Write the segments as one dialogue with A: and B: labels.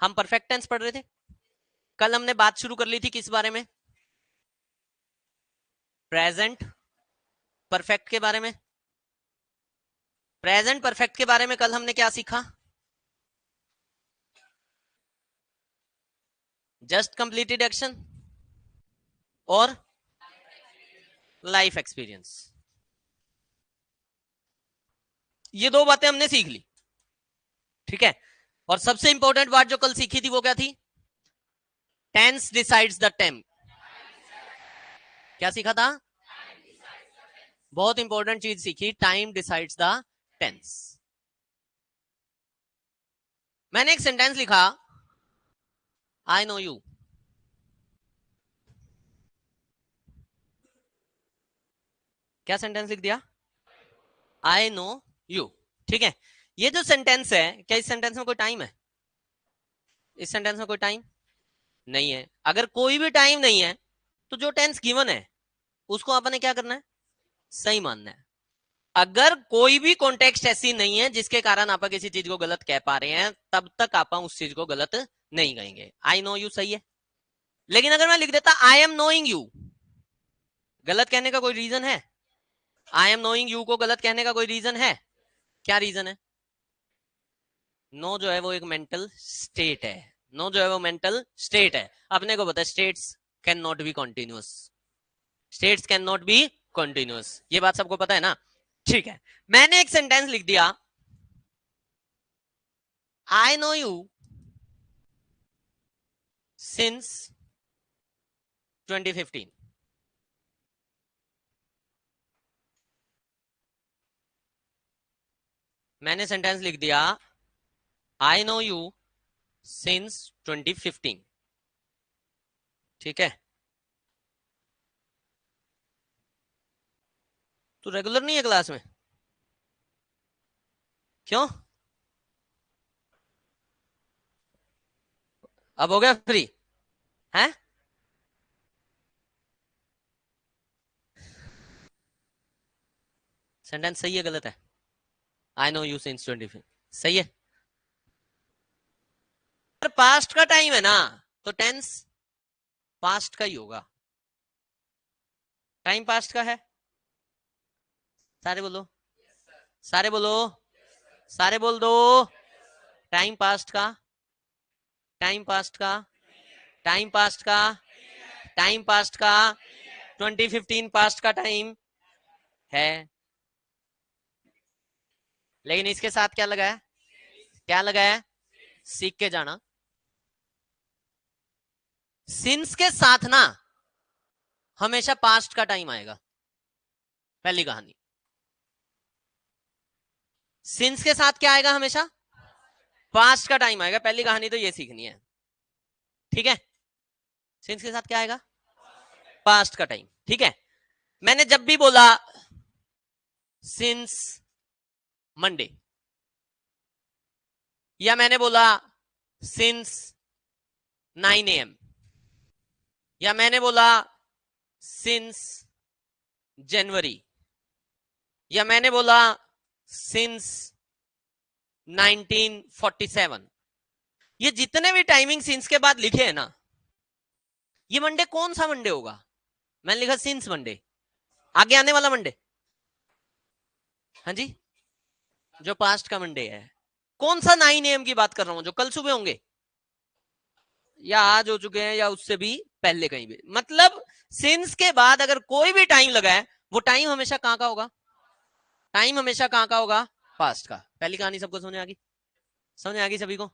A: हम perfect tense पढ़ रहे थे। कल हमने बात शुरू कर ली थी किस बारे में? प्रेजेंट परफेक्ट के बारे में। प्रेजेंट परफेक्ट के बारे में कल हमने क्या सीखा? जस्ट कंप्लीटेड एक्शन और लाइफ एक्सपीरियंस, ये दो बातें हमने सीख ली, ठीक है। और सबसे इंपॉर्टेंट बात जो कल सीखी थी वो क्या थी? Tense decides the time. क्या सीखा था? बहुत इंपॉर्टेंट चीज सीखी, टाइम डिसाइड्स द टेंस। मैंने एक सेंटेंस लिखा, आई नो यू। क्या सेंटेंस लिख दिया? आई नो यू, ठीक है। ये जो सेंटेंस है, क्या इस सेंटेंस में कोई टाइम है? इस सेंटेंस में कोई टाइम नहीं है। अगर कोई भी टाइम नहीं है तो जो टेंस गिवन है उसको आपने क्या करना है? सही मानना है। अगर कोई भी कॉन्टेक्स्ट ऐसी नहीं है जिसके कारण आप किसी चीज को गलत कह पा रहे हैं, तब तक आप उस चीज को गलत नहीं कहेंगे। आई नो यू सही है, लेकिन अगर मैं लिख देता आई एम नोइंग यू, गलत कहने का कोई रीजन है? आई एम नोइंग यू को गलत कहने का कोई रीजन है? क्या रीजन है? नो जो है वो एक मेंटल स्टेट है। नो जो है वो मेंटल स्टेट है। अपने को पता है states can not be continuous, states can not be continuous, ये बात सबको पता है ना, ठीक है। मैंने एक सेंटेंस लिख दिया, आई नो यू सिंस 2015। मैंने सेंटेंस लिख दिया, आई नो यू सिंस 2015, ठीक है। तू रेगुलर नहीं है क्लास में? क्यों? अब हो गया फ्री है? सेंटेंस सही है गलत है? आई नो यू सिंस 2015 सही है। पास्ट का टाइम है ना, तो टेंस पास्ट का ही होगा। टाइम पास्ट का है, सारे बोलो, सारे बोलो, सारे बोल दो। टाइम पास्ट का, टाइम पास्ट का, टाइम पास्ट का, टाइम पास्ट का, 2015 पास्ट का टाइम है। लेकिन इसके साथ क्या लगा है? क्या लगा है? सीख के जाना। सिंस के साथ ना हमेशा पास्ट का टाइम आएगा, पहली कहानी। सिंस के साथ क्या आएगा? हमेशा पास्ट का टाइम आएगा, पहली कहानी तो ये सीखनी है, ठीक है। सिंस के साथ क्या आएगा? पास्ट का टाइम, ठीक है। मैंने जब भी बोला सिंस मंडे, या मैंने बोला सिंस 9 AM, या मैंने बोला सिंस जनवरी, या मैंने बोला सिंस 1947, ये जितने भी टाइमिंग सिंस के बाद लिखे हैं ना, ये मंडे कौन सा मंडे होगा? मैंने लिखा सिंस मंडे, आगे आने वाला मंडे, हाँ जी, जो पास्ट का मंडे है। कौन सा 9 AM की बात कर रहा हूं? जो कल सुबह होंगे, या आज हो चुके हैं, या उससे भी पहले कहीं भी। मतलब सिंस के बाद अगर कोई भी टाइम लगा है, वो टाइम हमेशा कहां का होगा? टाइम हमेशा कहां का होगा? पास्ट का। पहली कहानी सबको समझ आ गई? समझ आ गई सभी को?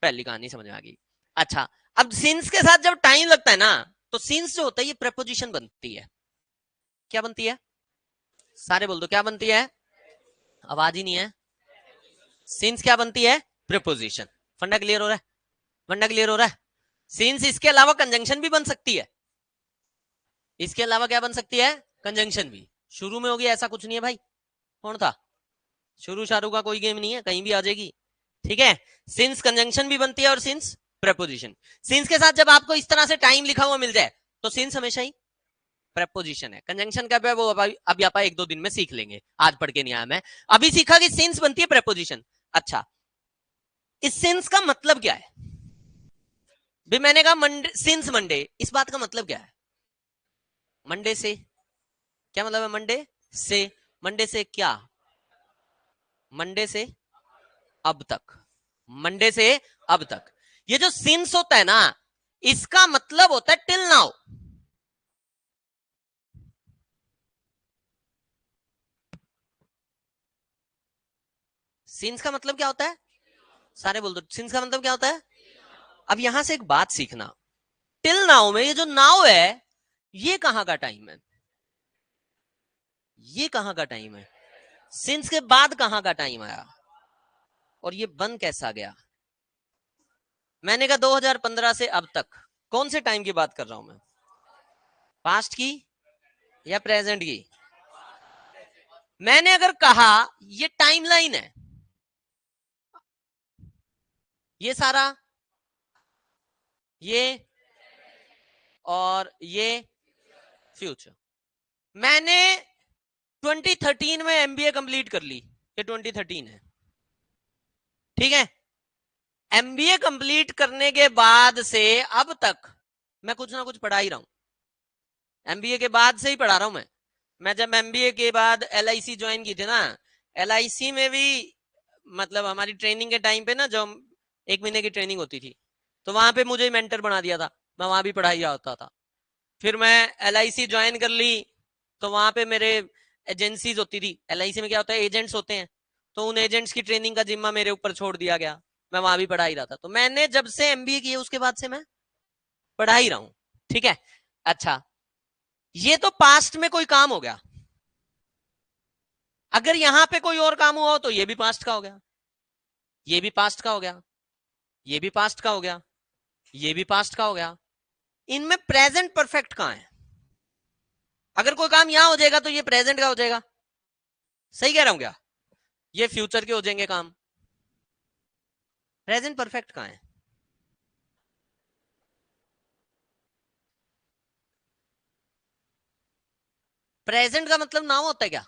A: पहली कहानी समझ आ गई। अच्छा, अब सिंस के साथ जब टाइम लगता है ना, तो सिंस जो होता है ये प्रेपोजिशन बनती है। क्या बनती है? सारे बोल दो, क्या बनती है? आवाज ही नहीं है। सिंस क्या बनती है? प्रेपोजिशन। फंडा क्लियर हो रहा है? फंडा क्लियर हो रहा है? सिंस इसके अलावा कंजंक्शन भी बन सकती है। इसके अलावा क्या बन सकती है? कंजंक्शन भी। शुरू में होगी ऐसा कुछ नहीं है भाई। कौन था? शुरू शारू का कोई गेम नहीं है, कहीं भी आ जाएगी, ठीक है। सिंस कंजंक्शन भी बनती है और सिंस प्रेपोजिशन। सिंस के साथ जब आपको इस तरह से टाइम लिखा हुआ मिल जाए तो सिंस हमेशा ही प्रेपोजिशन है। कंजंक्शन का वो अभी आप 1-2 दिन में सीख लेंगे, आज पढ़ के नहीं आया मैं। अभी सीखा कि सिंस बनती है प्रेपोजिशन। अच्छा, इस सिंस का मतलब क्या है? भी मैंने कहा मंडे, सिंस मंडे, इस बात का मतलब क्या है? मंडे से, क्या मतलब है मंडे से? मंडे से क्या? मंडे से अब तक, मंडे से अब तक। ये जो सिंस होता है ना, इसका मतलब होता है टिल नाउ। सिंस का मतलब क्या होता है? सारे बोल दो, सिंस का मतलब क्या होता है? अब यहां से एक बात सीखना, टिल नाउ में ये जो नाउ है, ये कहां का टाइम है? ये कहां का टाइम है? सिंस के बाद कहां का टाइम आया? और ये बन कैसा गया? मैंने कहा 2015 से अब तक, कौन से टाइम की बात कर रहा हूं मैं? पास्ट की या प्रेजेंट की? मैंने अगर कहा ये टाइमलाइन है, ये सारा, ये और ये फ्यूचर। मैंने 2013 में एमबीए कंप्लीट कर ली, ये 2013 है, ठीक है। एमबीए कंप्लीट करने के बाद से अब तक मैं कुछ ना कुछ पढ़ा ही रहा हूं। एमबीए के बाद से ही पढ़ा रहा हूं मैं जब एमबीए के बाद एलआईसी ज्वाइन की थी ना, एलआईसी में भी मतलब हमारी ट्रेनिंग के टाइम पे ना, जो 1 महीने की ट्रेनिंग होती थी, तो वहां पे मुझे मेंटर बना दिया था, मैं वहां भी पढ़ाई होता था। फिर मैं एलआईसी ज्वाइन कर ली, तो वहां पे मेरे एजेंसीज होती थी। एलआईसी में क्या होता है, एजेंट्स होते हैं, तो उन एजेंट्स की ट्रेनिंग का जिम्मा मेरे ऊपर छोड़ दिया गया, मैं वहां भी पढ़ा ही रहा था। तो मैंने जब से एमबीए किया उसके बाद से मैं पढ़ा ही रहा हूं, ठीक है। अच्छा, ये तो पास्ट में कोई काम हो गया। अगर यहां पे कोई और काम हुआ हो तो ये भी पास्ट का हो गया, ये भी पास्ट का हो गया, ये भी पास्ट का हो गया, ये भी पास्ट का हो गया। इनमें प्रेजेंट परफेक्ट कहां है? अगर कोई काम यहां हो जाएगा तो ये प्रेजेंट का हो जाएगा, सही कह रहा हूं क्या? ये फ्यूचर के हो जाएंगे काम, प्रेजेंट परफेक्ट कहां है? प्रेजेंट का मतलब नाउ होता है क्या?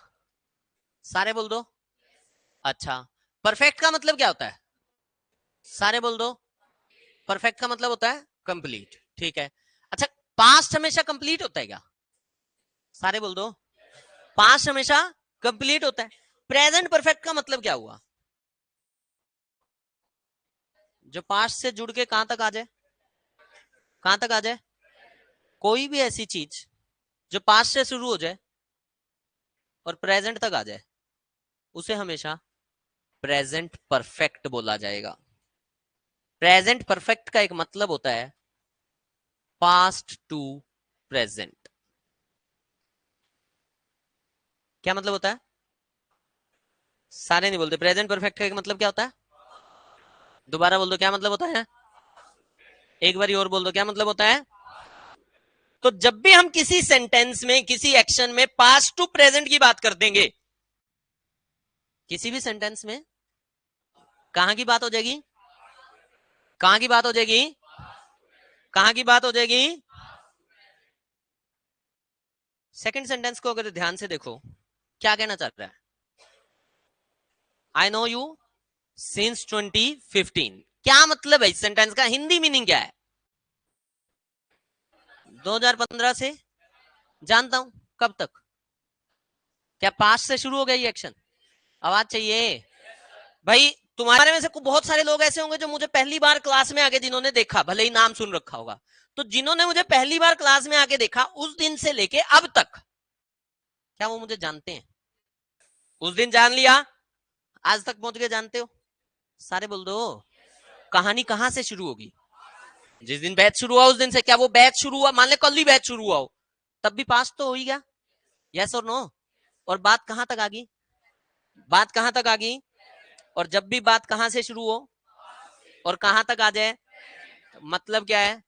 A: सारे बोल दो। अच्छा, परफेक्ट का मतलब क्या होता है? सारे बोल दो। परफेक्ट का मतलब होता है कंप्लीट, ठीक है। अच्छा, पास्ट हमेशा कंप्लीट होता है क्या? सारे बोल दो। पास्ट हमेशा कंप्लीट होता है। प्रेजेंट परफेक्ट का मतलब क्या हुआ? जो पास्ट से जुड़ के कहां तक आ जाए? कहां तक आ जाए? कोई भी ऐसी चीज जो पास्ट से शुरू हो जाए और प्रेजेंट तक आ जाए, उसे हमेशा प्रेजेंट परफेक्ट बोला जाएगा। प्रेजेंट परफेक्ट का एक मतलब होता है पास्ट टू प्रेजेंट। क्या मतलब होता है? सारे नहीं बोलते। प्रेजेंट परफेक्ट का एक मतलब क्या होता है? दोबारा बोल दो, क्या मतलब होता है? एक बार और बोल दो, क्या मतलब होता है? तो जब भी हम किसी सेंटेंस में, किसी एक्शन में पास्ट टू प्रेजेंट की बात कर देंगे, किसी भी सेंटेंस में कहां की बात हो जाएगी? कहां की बात हो जाएगी? कहां की बात हो जाएगी? सेकंड सेंटेंस को अगर ध्यान से देखो, क्या कहना चाह रहा है? I know you since 2015। क्या मतलब है इस सेंटेंस का? हिंदी मीनिंग क्या है? 2015 से जानता हूं। कब तक? क्या पास्ट से शुरू हो गया ये एक्शन? आवाज चाहिए भाई। तुम्हारे में से बहुत सारे लोग ऐसे होंगे जो मुझे पहली बार क्लास में आके जिन्होंने देखा, भले ही नाम सुन रखा होगा, तो जिन्होंने मुझे पहली बार क्लास में आके देखा, उस दिन से लेके अब तक क्या वो मुझे जानते हैं? उस दिन जान लिया, आज तक पहुंच गए, जानते हो? सारे बोल दो। कहानी कहां से शुरू होगी? जिस दिन बैच शुरू हुआ उस दिन से। क्या वो बैच शुरू हुआ, मान ले कल ही बैच शुरू हुआ हो, तब भी पास तो हो ही गया। यस और नो? और बात कहां तक आ गई? बात कहां तक आ गई? और जब भी बात कहां से शुरू हो और कहां तक आ जाए, मतलब क्या है?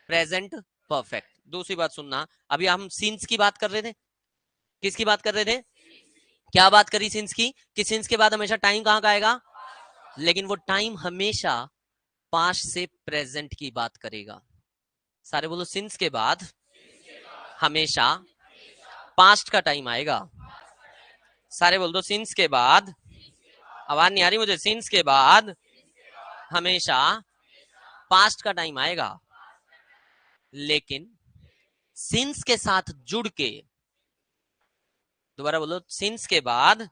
A: Present perfect. दूसरी बात सुनना, अभी हम सीन्स की बात कर रहे थे। किसकी बात कर रहे थे? क्या बात करी सीन्स की? कि सीन्स के बाद हमेशा टाइम कहां का आएगा? लेकिन वो टाइम हमेशा पास्ट से प्रेजेंट की बात करेगा। सारे बोलो, सिंस के बाद हमेशा पास्ट का टाइम आएगा। सारे बोल दो, सिंस के बाद, आवाज नहीं आ रही मुझे, सिंस के बाद हमेशा पास्ट का टाइम आएगा, लेकिन सिंस के साथ जुड़ के, दोबारा बोलो, सिंस के बाद,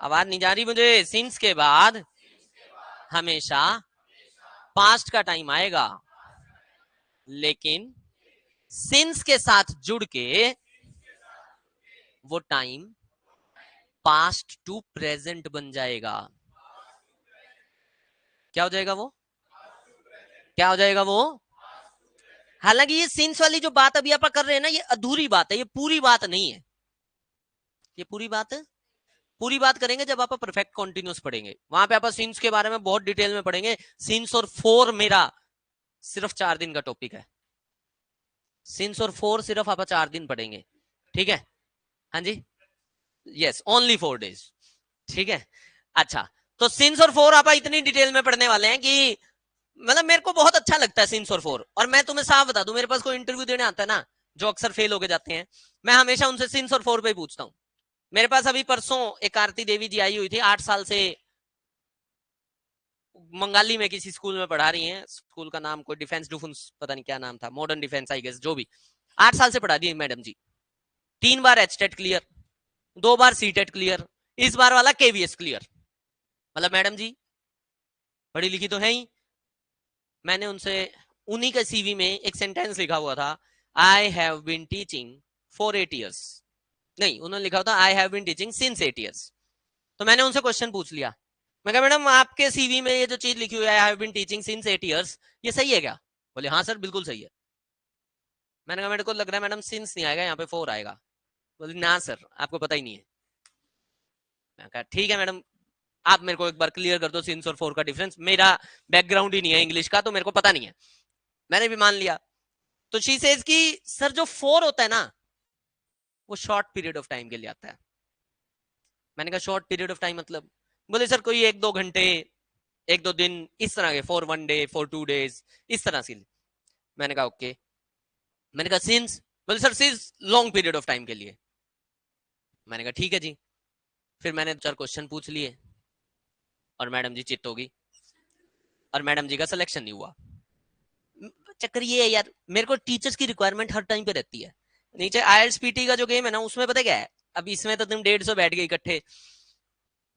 A: आवाज नहीं जा रही मुझे, सिंस के बाद हमेशा पास्ट का टाइम आएगा, लेकिन सिंस के साथ जुड़ के वो टाइम पास्ट टू प्रेजेंट बन जाएगा। क्या हो जाएगा वो? क्या हो जाएगा वो? हालांकि ये सिंस वाली जो बात अभी आप कर रहे हैं ना, ये अधूरी बात है, ये पूरी बात नहीं है। ये पूरी बात है, पूरी बात करेंगे जब आप परफेक्ट कॉन्टिन्यूस पढ़ेंगे, वहां पे आप सिंस के बारे में बहुत डिटेल में पढ़ेंगे। सिंस और फोर मेरा सिर्फ 4 दिन का टॉपिक है। सिंस और फोर सिर्फ आप 4 दिन पढ़ेंगे, ठीक है? हाँ जी, यस, ओनली 4 days, ठीक है? अच्छा, तो सिंस और फोर आप इतनी डिटेल में पढ़ने वाले हैं कि मतलब मेरे को बहुत अच्छा लगता है सिंस और फोर। और मैं तुम्हें साफ बता दूं, मेरे पास कोई इंटरव्यू देने आता है ना, जो अक्सर फेल होके जाते हैं, मैं हमेशा उनसे सिंस और फोर पे ही पूछता हूँ। मेरे पास अभी परसों एक आरती देवी जी आई हुई थी, 8 साल से मंगाली में किसी स्कूल में पढ़ा रही हैं। स्कूल का नाम कोई डिफेंस डुफेंस पता नहीं क्या नाम था, मॉडर्न डिफेंस आई गेस, जो भी। 8 साल से पढ़ा दी मैडम जी, 3 बार एचटेट क्लियर, 2 बार सीटेट क्लियर, इस बार वाला केवीएस क्लियर। मतलब मैडम जी पढ़ी लिखी तो है ही। मैंने उनसे उन्हीं के सीवी में एक सेंटेंस लिखा हुआ था, I have been teaching for 8 years, नहीं उन्होंने लिखा था I have been teaching since 8 years। तो मैंने उनसे क्वेश्चन पूछ लिया, मैं कहा मैडम आपके सीवी में ये जो चीज लिखी हुई है, I have been teaching since 8 years, ये सही है क्या? बोले हाँ सर बिल्कुल सही है। मैंने कहा मेरे को लग रहा है मैडम सिंस नहीं आएगा, यहाँ पे 4 आएगा। बोले ना सर आपको पता ही नहीं है। मैं कहा ठीक है मैडम, आप मेरे को एक बार क्लियर कर दो सिंस और 4 का डिफरेंस, मेरा बैकग्राउंड ही नहीं है इंग्लिश का, तो मेरे को पता नहीं है। मैंने भी मान लिया। तो शी सेज कि सर जो 4 होता है ना, वो शॉर्ट पीरियड ऑफ टाइम के लिए आता है। मैंने कहा शॉर्ट पीरियड ऑफ टाइम मतलब? बोले सर कोई 1-2 घंटे, 1-2 दिन, इस तरह के, फॉर 1 day, फॉर 2 days, इस तरह से। मैंने कहा ओके। मैंने कहा सिंस? बोले sir since long period of time के लिए। मैंने कहा ठीक है जी। फिर मैंने 4 क्वेश्चन पूछ लिए और मैडम जी चित होगी, और मैडम जी का सिलेक्शन नहीं हुआ। चक्कर ये है यार, मेरे को टीचर्स की रिक्वायरमेंट हर टाइम पे रहती है। नीचे आईएलटीएस पीटी का जो गेम है ना, उसमें पता क्या है, अब इसमें तो तुम 150 बैठ गए इकट्ठे,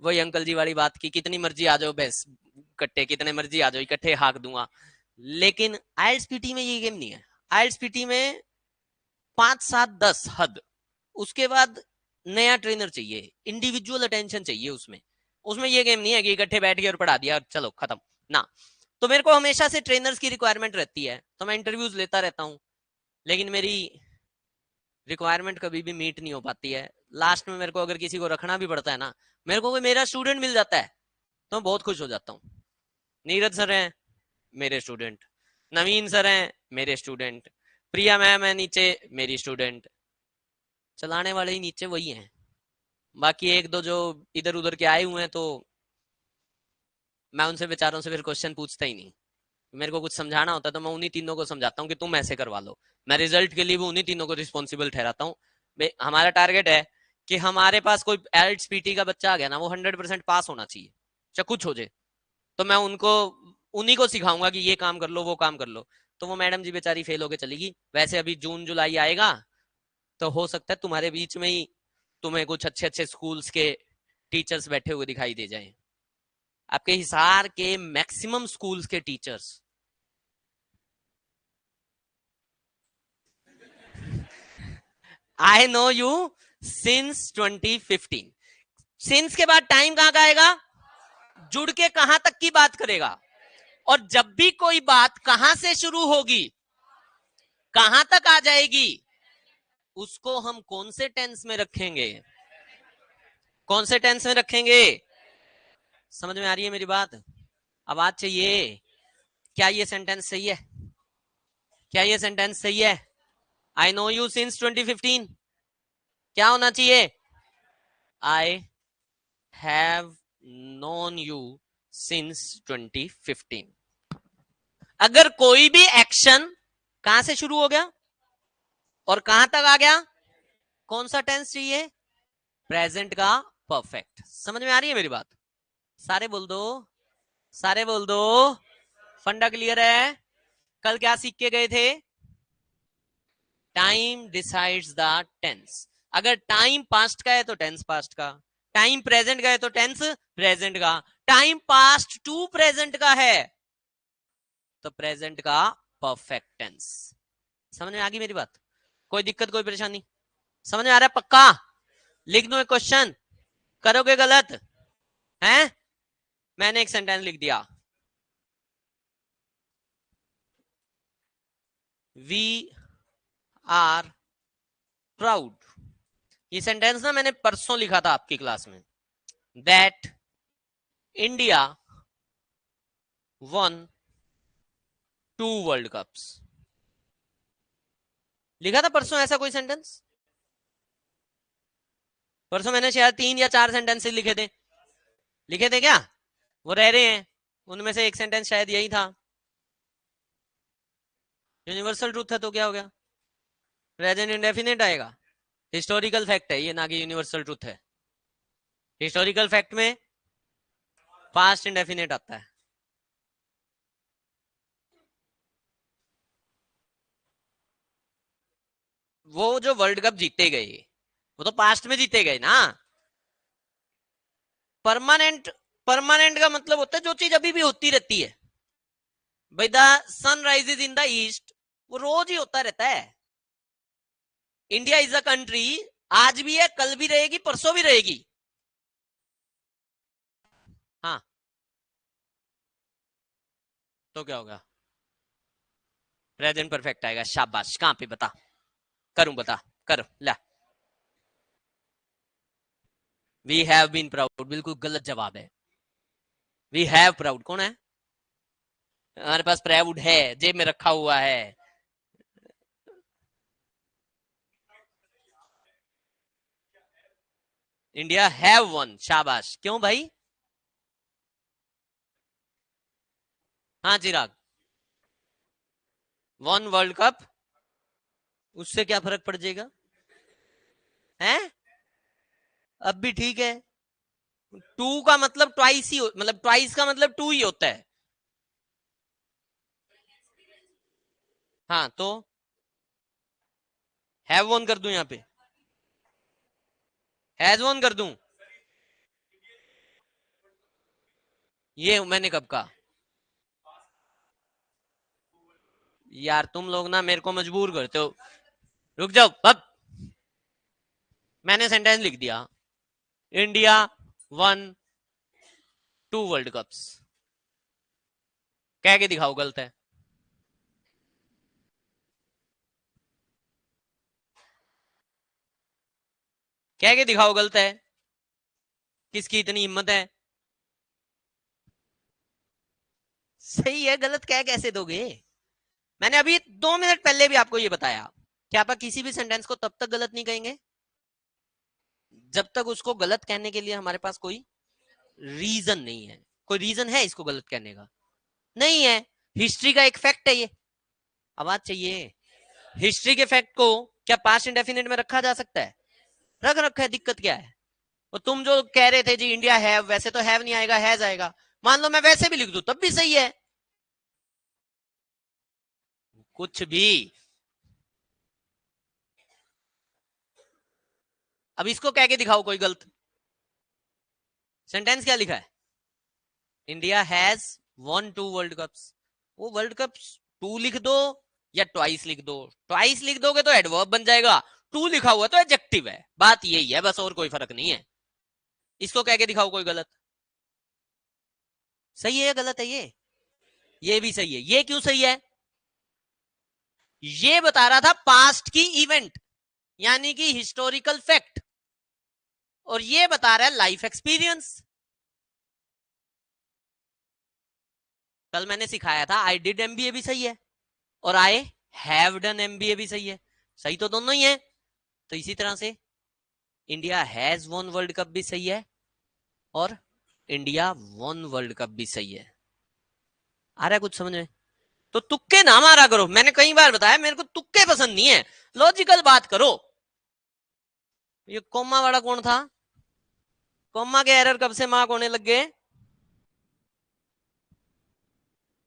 A: वही अंकल जी वाली बात की, कितनी मर्जी आ जाओ बस इकट्ठे, कितने मर्जी आ जाओ इकट्ठे हाक दूंगा। लेकिन आईएलटीएस पीटी में ये गेम नहीं है। आईएलटीएस पीटी में 5-7-10 हद, उसके बाद नया ट्रेनर चाहिए, इंडिविजुअल अटेंशन चाहिए उसमें। उसमें ये गेम नहीं है कि इकट्ठे बैठ गए और पढ़ा दिया चलो खत्म ना। तो मेरे को हमेशा से ट्रेनर्स की रिक्वायरमेंट रहती है, तो मैं इंटरव्यूज लेता रहता हूँ, लेकिन मेरी रिक्वायरमेंट कभी भी मीट नहीं हो पाती है। लास्ट में मेरे को अगर किसी को रखना भी पड़ता है ना, मेरे को कोई मेरा स्टूडेंट मिल जाता है तो मैं बहुत खुश हो जाता हूँ। नीरज सर हैं मेरे स्टूडेंट, नवीन सर हैं मेरे स्टूडेंट, प्रिया मैम है नीचे मेरी स्टूडेंट, चलाने वाले ही नीचे वही हैं। बाकी 1-2 जो इधर उधर के आए हुए हैं, तो मैं उनसे बेचारों से फिर क्वेश्चन पूछता ही नहीं। मेरे को कुछ समझाना होता है तो मैं उन्हीं तीनों को समझाता हूँ कि तुम ऐसे करवा लो। मैं रिजल्ट के लिए भी उन्हीं तीनों को रिस्पॉन्सिबल ठहराता हूँ। हमारा टारगेट है कि हमारे पास कोई एल्ट्स पीटी का बच्चा आ गया ना, वो 100% पास होना चाहिए, चाहे कुछ हो जाए। तो मैं उनको उन्हीं को सिखाऊंगा कि ये काम कर लो, वो काम कर लो। तो वो मैडम जी बेचारी फेल होके चलेगी। वैसे अभी जून जुलाई आएगा, तो हो सकता है तुम्हारे बीच में ही तुम्हें कुछ अच्छे अच्छे स्कूल्स के टीचर्स बैठे हुए दिखाई दे जाएं। आपके हिसार के मैक्सिमम स्कूल्स के teachers, I know you since 2015। Since के बाद टाइम कहां का आएगा? जुड़ के कहां तक की बात करेगा? और जब भी कोई बात कहां से शुरू होगी, कहां तक आ जाएगी, उसको हम कौन से टेंस में रखेंगे? कौन से टेंस में रखेंगे? समझ में आ रही है मेरी बात? आवाज चाहिए। क्या ये सेंटेंस सही है? क्या ये सेंटेंस सही है? आई नो यू सिंस 2015, क्या होना चाहिए? I have known you since 2015। अगर कोई भी एक्शन कहां से शुरू हो गया और कहां तक आ गया, कौन सा टेंस चाहिए? प्रेजेंट का परफेक्ट। समझ में आ रही है मेरी बात? सारे बोल दो, सारे बोल दो। फंडा क्लियर है? कल क्या सीख के गए थे? Time decides the tense. अगर टाइम पास्ट का है तो टेंस पास्ट का, टाइम प्रेजेंट का है तो टेंस प्रेजेंट का, टाइम पास्ट टू प्रेजेंट का है तो प्रेजेंट का परफेक्ट टेंस। समझ में आ गई मेरी बात? कोई दिक्कत कोई परेशानी? समझ में आ रहा है पक्का? लिख दो एक क्वेश्चन, करोगे गलत हैं? मैंने एक सेंटेंस लिख दिया, वी आर प्राउड। ये सेंटेंस ना मैंने परसों लिखा था आपकी क्लास में, that India one 2 world cups. लिखा था परसों ऐसा कोई सेंटेंस? परसों मैंने शायद 3 या 4 सेंटेंस लिखे थे। लिखे थे क्या? वो रह रहे हैं, उनमें से एक सेंटेंस शायद यही था। यूनिवर्सल ट्रूथ है तो क्या हो गया? प्रेजेंट इंडेफिनिट आएगा। हिस्टोरिकल फैक्ट है ये, ना कि यूनिवर्सल ट्रूथ है। हिस्टोरिकल फैक्ट में पास्ट इंडेफिनिट आता है। वो जो वर्ल्ड कप जीते गए वो तो पास्ट में जीते गए ना। परमानेंट, परमानेंट का मतलब होता है जो चीज अभी भी होती रहती है। भाई the sun rises in the east, वो रोज ही होता रहता है। इंडिया इज अ कंट्री, आज भी है, कल भी रहेगी, परसों भी रहेगी। हाँ तो क्या होगा? प्रेजेंट परफेक्ट आएगा। शाबाश, कहां पे बता? करूं बता, करो ला। वी हैव बीन प्राउड बिल्कुल गलत जवाब है। वी हैव प्राउड कौन है? हमारे पास प्राउड है, जेब में रखा हुआ है। इंडिया हैव वन, शाबाश। क्यों भाई? हाँ चिराग, वन वर्ल्ड कप, उससे क्या फर्क पड़ जाएगा? हैं? अब भी ठीक है। टू का मतलब ट्वाइस ही मतलब ट्वाइस का मतलब टू ही होता है। हाँ तो हैव वन कर दूं यहाँ पे? हैज वन कर दूं? ये मैंने कब कहा? यार तुम लोग ना मेरे को मजबूर करते हो। रुक जाओ अब। मैंने सेंटेंस लिख दिया, इंडिया वन 2 वर्ल्ड कप्स। कह के दिखाओ गलत है। कह के दिखाओ गलत है। किसकी इतनी हिम्मत है? सही है, गलत कह कैसे दोगे? मैंने अभी 2 मिनट पहले भी आपको ये बताया कि आप किसी भी सेंटेंस को तब तक गलत नहीं कहेंगे जब तक उसको गलत कहने के लिए हमारे पास कोई रीजन नहीं है। कोई रीजन है इसको गलत कहने का? नहीं है। हिस्ट्री का एक फैक्ट है ये। आवाज चाहिए? हिस्ट्री के फैक्ट को क्या पास्ट इंडेफिनिट में रखा जा सकता है? रख रखा है, दिक्कत क्या है? और तुम जो कह रहे थे जी इंडिया हैव, वैसे तो हैव नहीं आएगा, हैज आएगा। मान लो मैं वैसे भी लिख दूं तब भी सही है। कुछ भी। अब इसको कह के दिखाओ कोई गलत सेंटेंस। क्या लिखा है? India has one 2 world cups. वो वर्ल्ड कप्स टू लिख दो या ट्वाइस लिख दो। ट्वाइस लिख दोगे तो एडवर्ब बन जाएगा, टू लिखा हुआ तो एडजेक्टिव है। बात यही है बस, और कोई फर्क नहीं है। इसको कह के दिखाओ कोई गलत। सही है या गलत है ये भी सही है। ये क्यों सही है? ये बता रहा था पास्ट की इवेंट, यानी कि हिस्टोरिकल फैक्ट, और ये बता रहा है लाइफ एक्सपीरियंस। कल मैंने सिखाया था आई डिड एमबीए भी सही है और आई हैव डन एमबीए भी सही है। सही तो दोनों ही है। तो इसी तरह से India has one world cup भी सही है और इंडिया वन वर्ल्ड कप भी सही है। आ रहा है कुछ समझ में? तो तुक्के ना मारा करो, मैंने कई बार बताया मेरे को तुक्के पसंद नहीं है। लॉजिकल बात करो। ये कोमा वाला कौन था? कोमा के एरर कब से मार्क होने लग गए?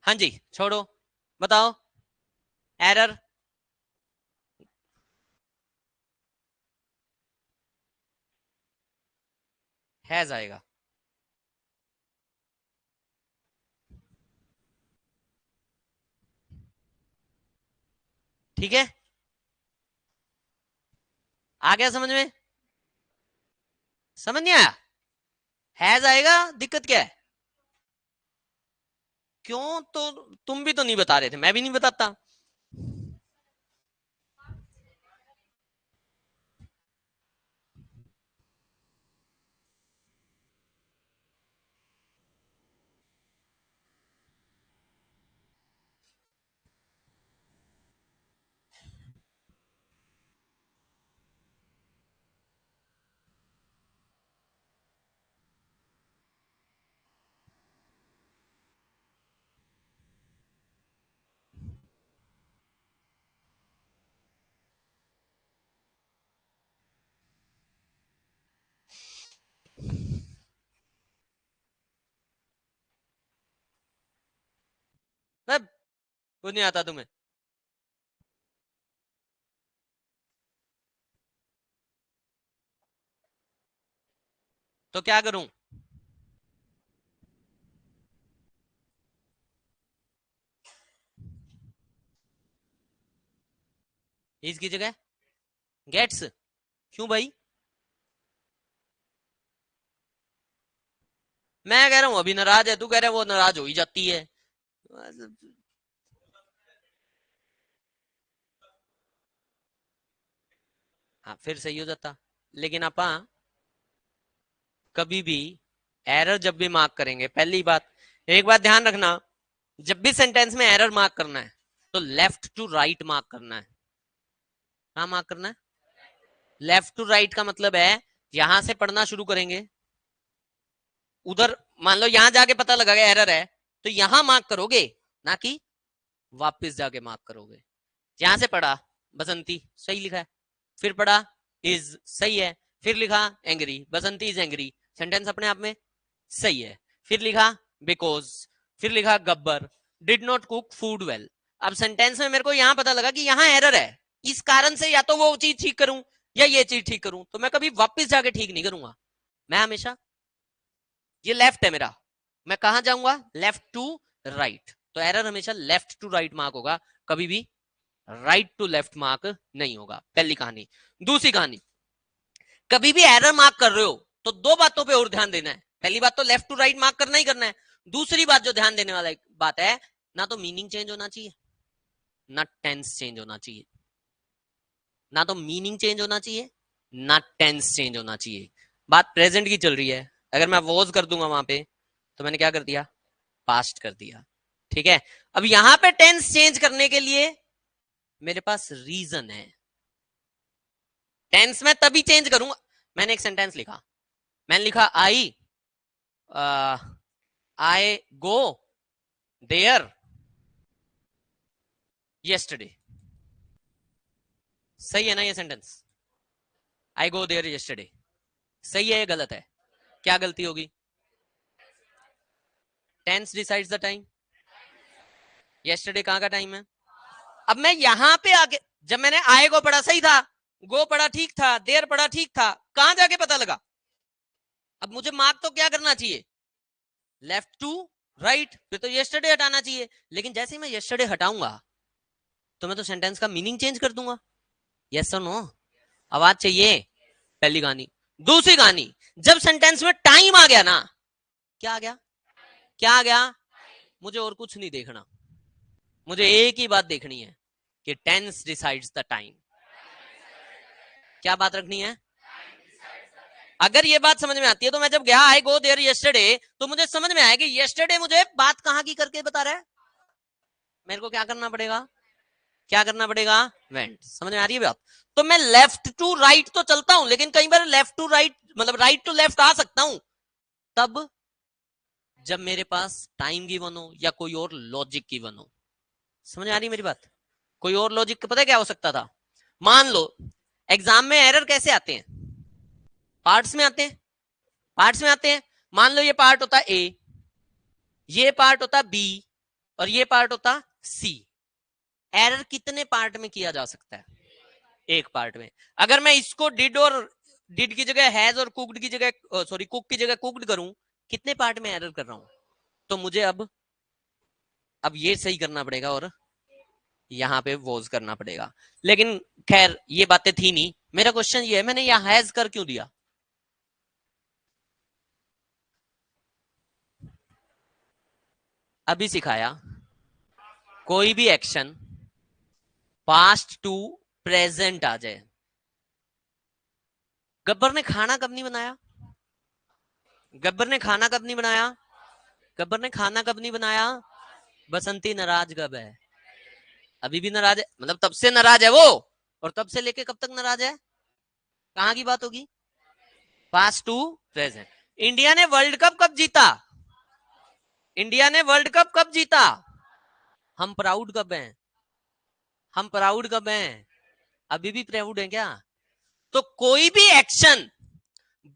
A: हाँ जी, छोड़ो, बताओ एरर। हैज आएगा। ठीक है, आ गया समझ में? समझ नहीं आया? हैज आएगा, दिक्कत क्या है? क्यों, तो तुम भी तो नहीं बता रहे थे, मैं भी नहीं बताता। मैं वो नहीं आता तुम्हें? तो क्या करूं? इसकी जगह गेट्स। क्यों भाई? मैं कह रहा हूं अभी नाराज है, तू कह रहा है वो नाराज हो ही जाती है। हाँ फिर सही हो जाता। लेकिन अपा कभी भी एरर जब भी मार्क करेंगे, पहली बात एक बात ध्यान रखना, जब भी सेंटेंस में एरर मार्क करना है तो लेफ्ट टू राइट मार्क करना है। कहाँ मार्क करना है? लेफ्ट टू राइट का मतलब है यहां से पढ़ना शुरू करेंगे, उधर मान लो यहां जाके पता लगा एरर है तो यहां मार्क करोगे, ना कि वापस जाके मार्क करोगे। यहां से पढ़ा बसंती, सही लिखा है। फिर पढ़ा इज, सही है। फिर लिखा angry, Basanti is angry, sentence अपने आप में सही है। फिर लिखा बिकॉज, फिर लिखा Gabbar did not cook food well. अब सेंटेंस में मेरे को यहां पता लगा कि यहां एरर है, इस कारण से या तो वो चीज ठीक करूं या ये चीज ठीक करूं, तो मैं कभी वापस जाके ठीक नहीं करूंगा। मैं हमेशा, ये लेफ्ट है मेरा, मैं कहां जाऊंगा? Left to right. तो एरर हमेशा लेफ्ट टू राइट मार्क होगा, कभी भी राइट टू लेफ्ट मार्क नहीं होगा। पहली कहानी। दूसरी कहानी, कभी भी एरर मार्क कर रहे हो तो दो बातों पे और ध्यान देना है। पहली बात तो लेफ्ट टू राइट मार्क करना ही करना है। दूसरी बात जो ध्यान देने वाला बात है, ना तो मीनिंग चेंज होना चाहिए, ना टेंस चेंज होना चाहिए। ना तो मीनिंग चेंज होना चाहिए, ना टेंस चेंज होना चाहिए। बात प्रेजेंट की चल रही है, अगर मैं वॉज कर दूंगा वहां पे तो मैंने क्या कर दिया? पास्ट कर दिया। ठीक है, अब यहां पे टेंस चेंज करने के लिए मेरे पास रीजन है। टेंस में तभी चेंज करूंगा, मैंने एक सेंटेंस लिखा, मैंने लिखा आई गो देयर yesterday। सही है ना ये sentence? I go there yesterday सही है, ये गलत है? क्या गलती होगी? Tense decides the time. yesterday कहां का टाइम है? अब मैं यहां पे आके, जब मैंने आए को पढ़ा सही था, गो पढ़ा ठीक था, देयर पढ़ा ठीक था, कहां जाके पता लगा? अब मुझे मार्क तो क्या करना चाहिए? लेफ्ट टू राइट, फिर तो yesterday हटाना चाहिए। लेकिन जैसे ही मैं yesterday हटाऊंगा तो मैं तो सेंटेंस का मीनिंग चेंज कर दूंगा। यस और नो? आवाज चाहिए। पहली कहानी। दूसरी कहानी, जब सेंटेंस में टाइम आ गया ना, क्या आ गया? क्या आ गया? मुझे और कुछ नहीं देखना, मुझे एक ही बात देखनी है कि टेंस डिसाइड्स द टाइम। क्या बात रखनी है? अगर ये बात समझ में आती है तो मैं जब गया आई गो देयर यस्टरडे तो मुझे समझ में आया कि यस्टरडे मुझे बात कहां की करके बता रहा है। मेरे को क्या करना पड़ेगा? क्या करना पड़ेगा? वेंट। समझ में आ रही है बात? तो मैं लेफ्ट टू राइट तो चलता हूं, लेकिन कई बार लेफ्ट टू राइट मतलब राइट टू लेफ्ट आ सकता हूं तब जब मेरे पास टाइम गिवन हो या कोई और लॉजिक गिवन हो। समझ आ रही मेरी बात? कोई और लॉजिक पता है क्या हो सकता था? मान लो एग्जाम में एरर कैसे आते हैं? पार्ट्स में आते हैं। पार्ट्स में आते हैं, मान लो ये पार्ट होता ए, ये पार्ट होता बी, और ये पार्ट होता सी। एरर कितने पार्ट में किया जा सकता है? एक पार्ट में। अगर मैं इसको डिड और डिड की जगह हैज और कुक्ड की जगह सॉरी कुक की जगह कुक्ड करूं, कितने पार्ट में एरर कर रहा हूं? तो मुझे अब ये सही करना पड़ेगा और यहाँ पे वोज करना पड़ेगा। लेकिन खैर ये बातें थी नहीं। मेरा क्वेश्चन ये है, मैंने यहाँ हैज कर क्यों दिया? अभी सिखाया, कोई भी एक्शन पास्ट टू प्रेजेंट आ जाए। गब्बर ने खाना कब नहीं बनाया? गब्बर ने खाना कब नहीं बनाया? गब्बर ने खाना कब नहीं बनाया? बसंती नाराज कब है? अभी भी नाराज है, मतलब तब से नाराज है वो। और तब से लेके कब तक नाराज है? कहां की बात होगी? Past to present. इंडिया ने वर्ल्ड कप कब जीता? इंडिया ने वर्ल्ड कप कब जीता? हम प्राउड कब हैं? हम प्राउड कब हैं? अभी भी प्राउड है क्या? तो कोई भी एक्शन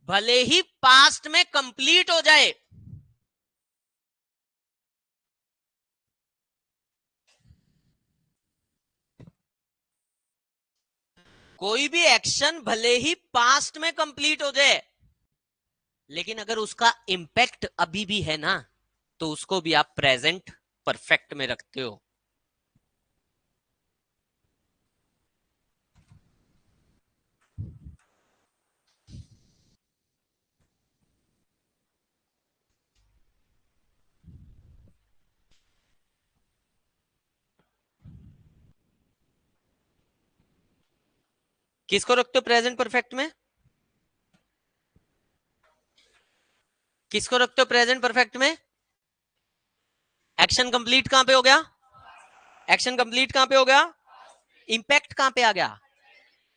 A: भले ही पास्ट में कंप्लीट हो जाए, कोई भी एक्शन भले ही पास्ट में कंप्लीट हो जाए, लेकिन अगर उसका इंपैक्ट अभी भी है ना, तो उसको भी आप प्रेजेंट परफेक्ट में रखते हो। किसको रखते हो प्रेजेंट परफेक्ट में? किसको रखते हो प्रेजेंट परफेक्ट में? एक्शन कंप्लीट कहां पे हो गया? एक्शन कंप्लीट कहां पे हो गया? इंपैक्ट कहां पे आ गया?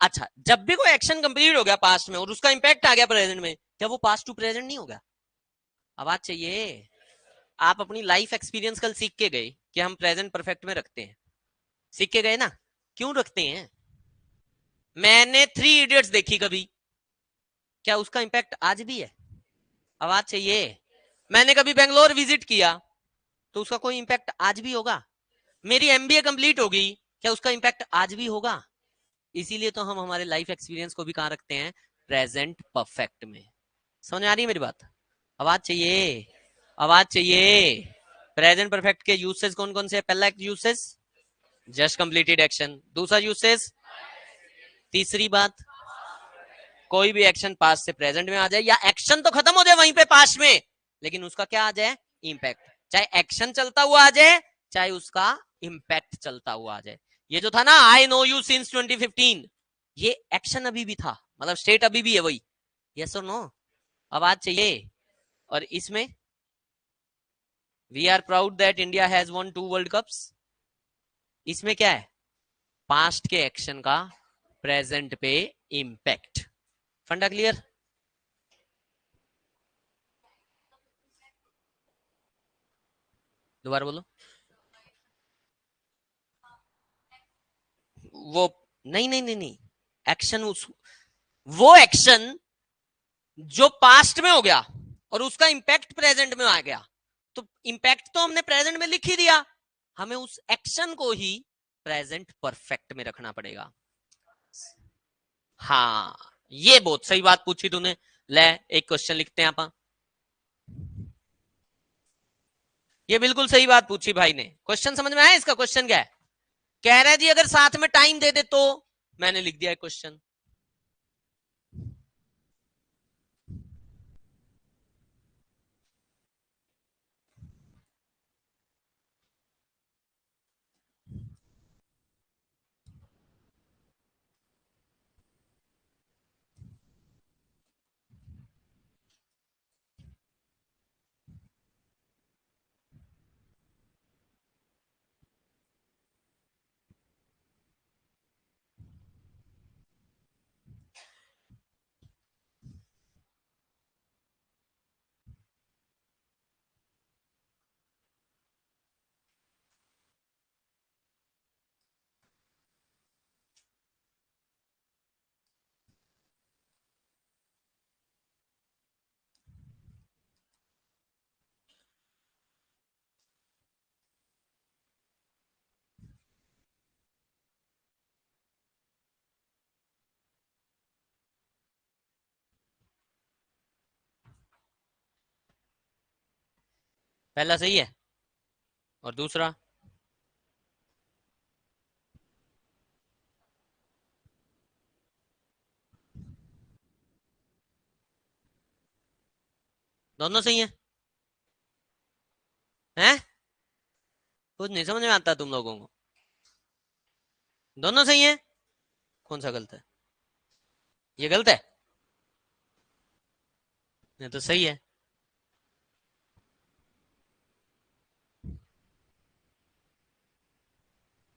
A: अच्छा, जब भी कोई एक्शन कंप्लीट हो गया पास्ट में और उसका इंपैक्ट आ गया प्रेजेंट में, क्या वो पास्ट टू प्रेजेंट नहीं हो गया? आवाज चाहिए। आप अपनी लाइफ एक्सपीरियंस कल सीख के गए कि हम प्रेजेंट परफेक्ट में रखते हैं। सीख के गए ना? क्यों रखते हैं? मैंने थ्री इडियट्स देखी कभी, क्या उसका इंपैक्ट आज भी है? आवाज चाहिए। मैंने कभी बेंगलोर विजिट किया, तो उसका कोई इंपैक्ट आज भी होगा? मेरी एमबीए कंप्लीट होगी, क्या उसका इंपैक्ट आज भी होगा? इसीलिए तो हम हमारे लाइफ एक्सपीरियंस को भी कहां रखते हैं? प्रेजेंट परफेक्ट में। समझ आ रही है मेरी बात? आवाज चाहिए। आवाज चाहिए। प्रेजेंट परफेक्ट के यूसेस कौन कौन से? पहला एक यूसेस जस्ट कंप्लीटेड एक्शन। दूसरा यूसेस, तीसरी बात, कोई भी एक्शन पास्ट से प्रेजेंट में आ जाए, या एक्शन तो खत्म हो जाए वहीं पे पास्ट में, लेकिन उसका क्या आ जाए? इंपैक्ट। चाहे एक्शन चलता हुआ आ जाए, चाहे उसका इंपैक्ट चलता हुआ आ जाए। ये जो था ना, आई नो यू सिंस 2015, ये एक्शन अभी भी था, मतलब स्टेट अभी भी है वही। यस और नो? आवाज चाहिए। और इसमें we are proud that India has won 2 world cups. इसमें क्या है? पास्ट के एक्शन का प्रेजेंट पे इंपैक्ट। फंडा क्लियर? दोबारा बोलो। वो नहीं नहीं नहीं नहीं, एक्शन उस वो एक्शन जो पास्ट में हो गया और उसका इंपैक्ट प्रेजेंट में आ गया, तो इंपैक्ट तो हमने प्रेजेंट में लिख ही दिया, हमें उस एक्शन को ही प्रेजेंट परफेक्ट में रखना पड़ेगा। हाँ, ये बहुत सही बात पूछी तूने। ले, एक क्वेश्चन लिखते हैं आप। ये बिल्कुल सही बात पूछी भाई ने। क्वेश्चन समझ में आया? इसका क्वेश्चन क्या है? कह रहा है जी अगर साथ में टाइम दे दे तो। मैंने लिख दिया क्वेश्चन। पहला सही है और दूसरा दोनों सही है। हैं? कुछ नहीं समझ में आता तुम लोगों को? दोनों सही है। कौन सा गलत है? ये गलत है। ये तो सही है।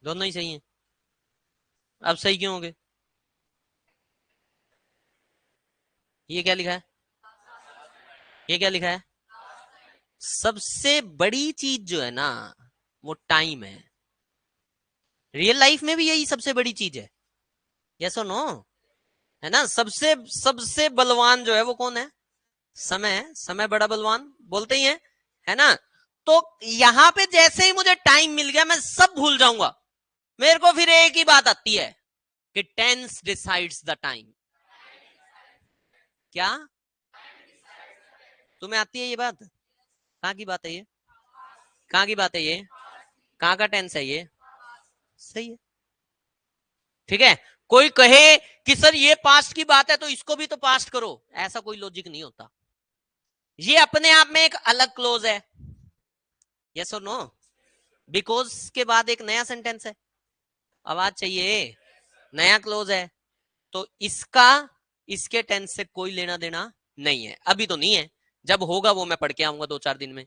A: दोनों ही सही है। अब सही क्यों हो गए? ये क्या लिखा है? ये क्या लिखा है? सबसे बड़ी चीज जो है ना, वो टाइम है। रियल लाइफ में भी यही सबसे बड़ी चीज है। यस और नो? है ना? सबसे सबसे बलवान जो है वो कौन है? समय है। समय बड़ा बलवान बोलते ही है ना? तो यहां पे जैसे ही मुझे टाइम मिल गया मैं सब भूल जाऊंगा। मेरे को फिर एक ही बात आती है कि टेंस डिसाइड्स द टाइम। क्या तुम्हें आती है ये बात? कहाँ की बात है ये? कहाँ की बात है ये? कहाँ का टेंस है ये? सही है। ठीक है। कोई कहे कि सर ये पास्ट की बात है तो इसको भी तो पास्ट करो, ऐसा कोई लॉजिक नहीं होता। ये अपने आप में एक अलग क्लोज है। यस और नो? बिकॉज के बाद एक नया सेंटेंस है। आवाज चाहिए। नया क्लोज है। तो इसका इसके टेंस से कोई लेना देना नहीं है। अभी तो नहीं है, जब होगा वो मैं पढ़ के आऊंगा 2-4 दिन में।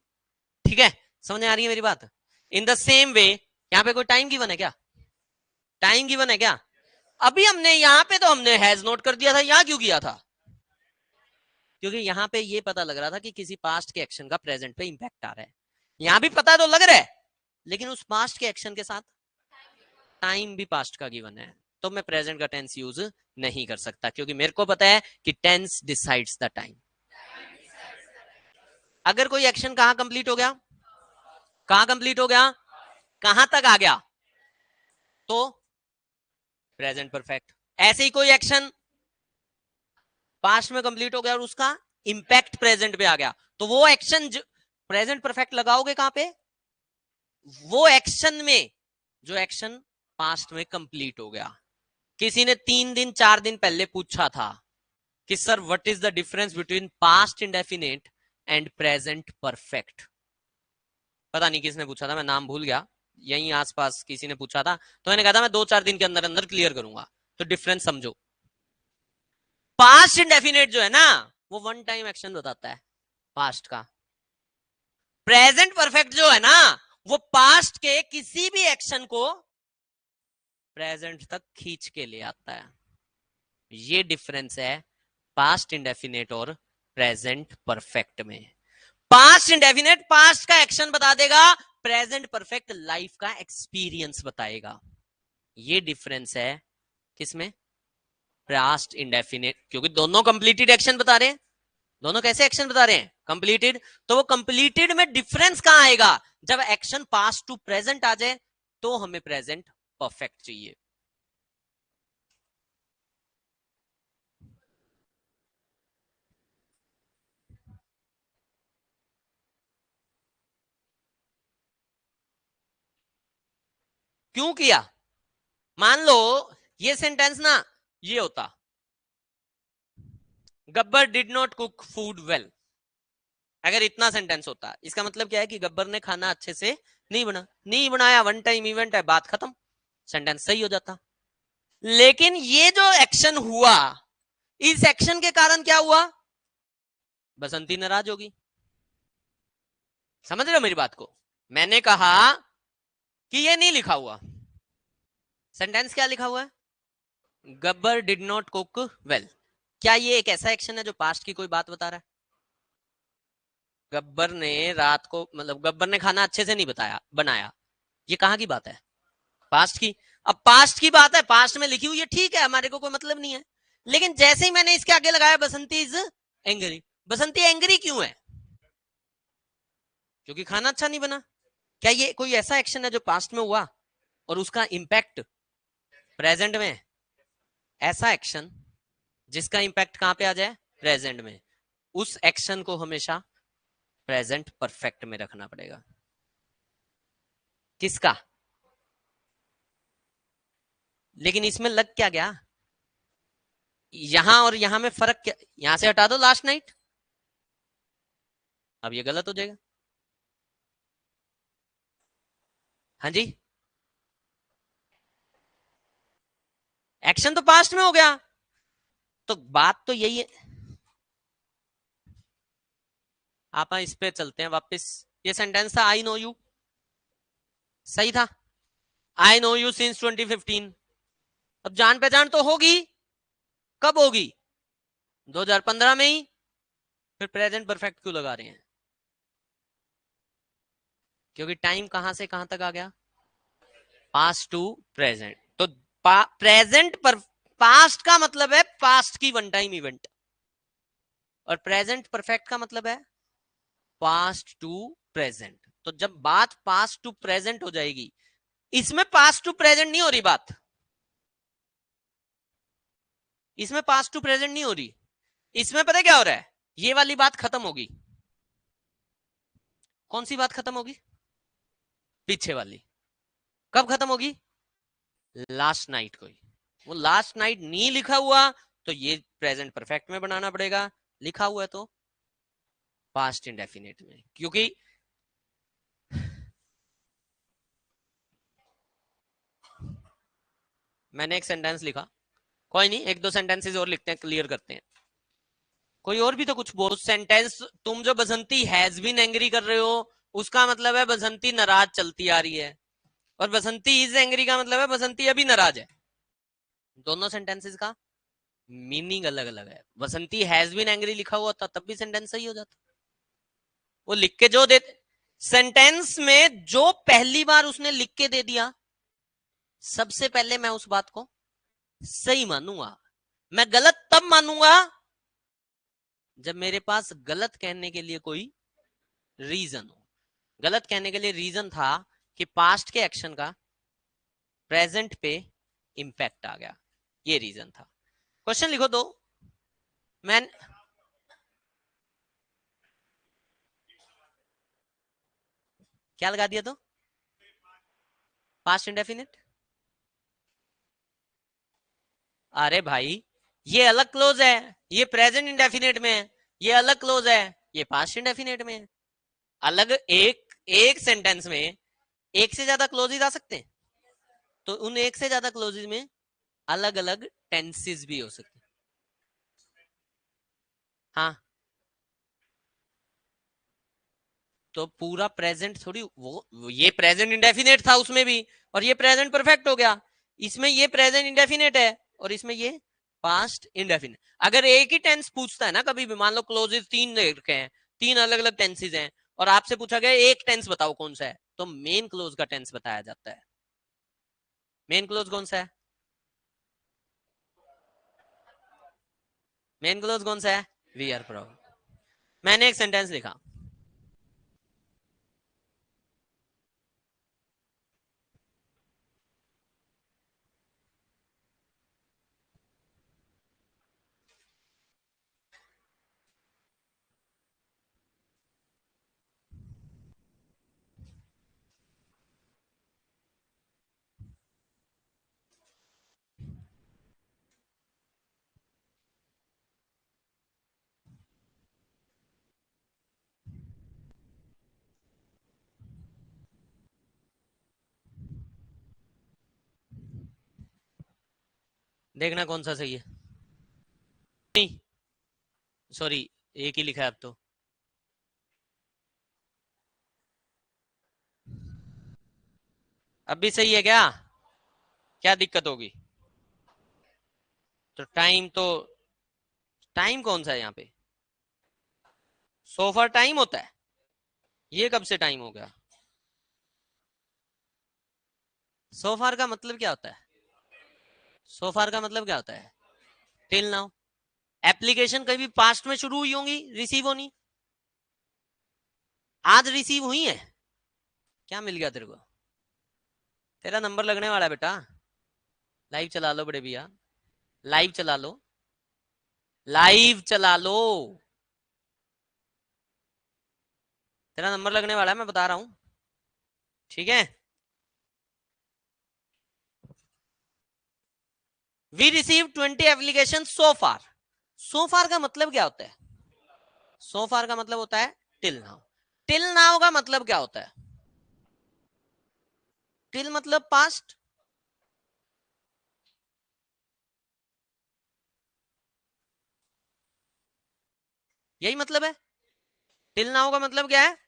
A: ठीक है? समझ आ रही है मेरी बात? इन द सेम वे यहां पे कोई टाइम गिवन है क्या? टाइम गिवन है क्या? अभी हमने यहां पे तो हमने हैज नोट कर दिया था, यहां क्यों किया था? क्योंकि यहां पे ये पता लग रहा था कि किसी पास्ट के एक्शन का प्रेजेंट पे इंपैक्ट आ रहा है। यहां भी पता तो लग रहा है, लेकिन उस पास्ट के एक्शन के साथ टाइम भी पास्ट का गिवन है, तो मैं प्रेजेंट का टेंस यूज नहीं कर सकता, क्योंकि मेरे को पता है कि टेंस डिसाइड्स द टाइम। अगर कोई एक्शन कहां कंप्लीट हो गया, कहां कंप्लीट हो गया, कहां तक आ गया, तो प्रेजेंट परफेक्ट। ऐसे ही कोई एक्शन पास्ट में कंप्लीट हो गया और उसका इंपैक्ट प्रेजेंट पे आ गया, तो वो एक्शन प्रेजेंट परफेक्ट लगाओगे कहां पे? वो एक्शन में जो एक्शन पास्ट में कंप्लीट हो गया। किसी ने 3 दिन 4 दिन पहले पूछा था कि sir what is the difference between past indefinite and present perfect. पता नहीं किसने पूछा था, मैं नाम भूल गया। यहीं आसपास किसी ने पूछा था, तो मैंने कहा था मैं 2-4 दिन के अंदर अंदर क्लियर करूंगा। तो डिफरेंस समझो। पास्ट इंडेफिनेट जो है ना, वो वन टाइम एक्शन बताता है पास्ट का। प्रेजेंट परफेक्ट जो है ना, वो पास्ट के किसी भी एक्शन को प्रेजेंट तक खींच के ले आता है। ये डिफरेंस है पास्ट इंडेफिनेट और प्रेजेंट परफेक्ट में। पास्ट इंडेफिनेट पास्ट का एक्शन बता देगा, प्रेजेंट परफेक्ट लाइफ का एक्सपीरियंस बताएगा। ये डिफरेंस है किसमें? पास्ट इंडेफिनेट, क्योंकि दोनों कंप्लीटेड एक्शन बता रहे हैं। दोनों कैसे एक्शन बता रहे हैं? कंप्लीटेड। तो वो कंप्लीटेड में डिफरेंस कहां आएगा? जब एक्शन पास्ट टू प्रेजेंट आ जाए, तो हमें प्रेजेंट परफेक्ट चाहिए। क्यों किया? मान लो ये सेंटेंस ना ये होता, Gabbar did not cook food well. अगर इतना सेंटेंस होता, इसका मतलब क्या है कि गब्बर ने खाना अच्छे से नहीं बनाया, वन टाइम इवेंट है, बात खत्म, सेंटेंस सही हो जाता। लेकिन ये जो एक्शन हुआ, इस एक्शन के कारण क्या हुआ? बसंती नाराज होगी। समझ रहे हो मेरी बात को? मैंने कहा कि ये नहीं लिखा हुआ सेंटेंस, क्या लिखा हुआ है? Gabbar did not cook well. क्या ये एक ऐसा एक्शन है जो पास्ट की कोई बात बता रहा है? गब्बर ने रात को, मतलब गब्बर ने खाना अच्छे से नहीं बताया बनाया, ये कहां की बात है? पास्ट की। अब पास्ट की बात है, पास्ट में लिखी हुई है, ठीक है, हमारे को कोई मतलब नहीं है। लेकिन जैसे ही मैंने इसके आगे लगाया बसंती इज एंग्री, बसंती एंग्री क्यों है? क्योंकि खाना अच्छा नहीं बना। क्या ये कोई ऐसा एक्शन है जो पास्ट में हुआ और उसका इंपैक्ट प्रेजेंट में? ऐसा एक्शन जिसका इंपैक्ट कहां पे आ जाए? प्रेजेंट में। उस एक्शन को हमेशा प्रेजेंट परफेक्ट में रखना पड़ेगा। किसका? लेकिन इसमें लग क्या गया, यहां और यहां में फर्क क्या, यहां से हटा दो लास्ट नाइट, अब ये गलत हो जाएगा। हाँ जी, एक्शन तो पास्ट में हो गया, तो बात तो यही है। आप इस पे चलते हैं वापस। ये सेंटेंस था आई नो यू, सही था। I know you since 2015। अब जान पहचान तो होगी, कब होगी? 2015 में ही। फिर प्रेजेंट परफेक्ट क्यों लगा रहे हैं? क्योंकि टाइम कहां से कहां तक आ गया, पास्ट टू प्रेजेंट। तो प्रेजेंट पर पास्ट का मतलब है पास्ट की वन टाइम इवेंट, और प्रेजेंट परफेक्ट का मतलब है पास्ट टू प्रेजेंट। तो जब बात पास्ट टू प्रेजेंट हो जाएगी, इसमें पास्ट टू प्रेजेंट नहीं हो रही बात, इसमें पास्ट टू प्रेजेंट नहीं हो रही, इसमें पता है क्या हो रहा है, ये वाली बात खत्म होगी। कौन सी बात खत्म होगी? पीछे वाली। कब खत्म होगी? लास्ट नाइट को ही। वो लास्ट नाइट नहीं लिखा हुआ तो ये प्रेजेंट परफेक्ट में बनाना पड़ेगा, लिखा हुआ है तो पास्ट इंडेफिनिट में। क्योंकि मैंने एक सेंटेंस लिखा, कोई नहीं, एक दो सेंटेंसेस और लिखते हैं, क्लियर करते हैं। कोई और भी तो कुछ बोल सेंटेंस। तुम जो बसंती हैज बीन एंग्री कर रहे हो, उसका मतलब है बसंती नाराज चलती आ रही है, और बसंती इज एंग्री का मतलब है बसंती अभी नाराज है। दोनों सेंटेंसेस का मीनिंग अलग अलग है। बसंती हैज बीन एंग्री लिखा हुआ था तब भी सेंटेंस सही हो जाता, वो लिख के जो दे, सेंटेंस में जो पहली बार उसने लिख के दे दिया, सबसे पहले मैं उस बात को सही मानूंगा। मैं गलत तब मानूंगा जब मेरे पास गलत कहने के लिए कोई रीजन हो। गलत कहने के लिए रीजन था कि पास्ट के एक्शन का प्रेजेंट पे इंपैक्ट आ गया, ये रीजन था। क्वेश्चन लिखो दो। मैं क्या लगा दिया तो, पास्ट इंडेफिनिट। अरे भाई, ये अलग क्लोज है, ये प्रेजेंट इंडेफिनिट में है। ये अलग क्लोज है, ये पास्ट इंडेफिनिट में है। अलग एक एक सेंटेंस में एक से ज्यादा क्लोजेज आ सकते हैं, तो उन एक से ज्यादा क्लोजेज में अलग अलग टेंसेस भी हो सकते हैं। हाँ, तो पूरा प्रेजेंट थोड़ी वो ये प्रेजेंट इंडेफिनेट था उसमें भी, और ये प्रेजेंट परफेक्ट हो गया। इसमें ये प्रेजेंट इंडेफिनेट है और इसमें ये पास्ट इंडेफिनेट। अगर एक ही टेंस पूछता है ना कभी भी, मान लो क्लोजेस तीन दे रखे हैं, तीन अलग अलग टेंसेज हैं, और आपसे पूछा गया एक टेंस बताओ कौन सा है, तो मेन क्लोज का टेंस बताया जाता है। मेन क्लोज कौन सा है? मेन क्लोज कौन सा है? We are proud. मैंने एक सेंटेंस लिखा, देखना कौन सा सही है। नहीं, सॉरी, एक ही लिखा है अब तो। अब भी सही है क्या? क्या दिक्कत होगी? तो टाइम कौन सा है यहाँ पे? सोफा टाइम होता है? ये कब से टाइम हो गया? सोफार का मतलब क्या होता है? सोफार का मतलब क्या होता है? Till now. एप्लीकेशन कभी पास्ट में शुरू हुई होंगी रिसीव होनी, आज रिसीव हुई है। क्या मिल गया तेरे को? तेरा नंबर लगने वाला है बेटा। लाइव चला लो बड़े भैया, लाइव चला लो, लाइव चला लो। तेरा नंबर लगने वाला है, मैं बता रहा हूं, ठीक है। वी रिसीव 20 एप्लीकेशन सो फार। सो फार का मतलब क्या होता है? सो फार का मतलब होता है टिल नाउ। टिल नाउ का मतलब क्या होता है? टिल मतलब पास्ट। यही मतलब है। टिल नाउ का मतलब क्या है?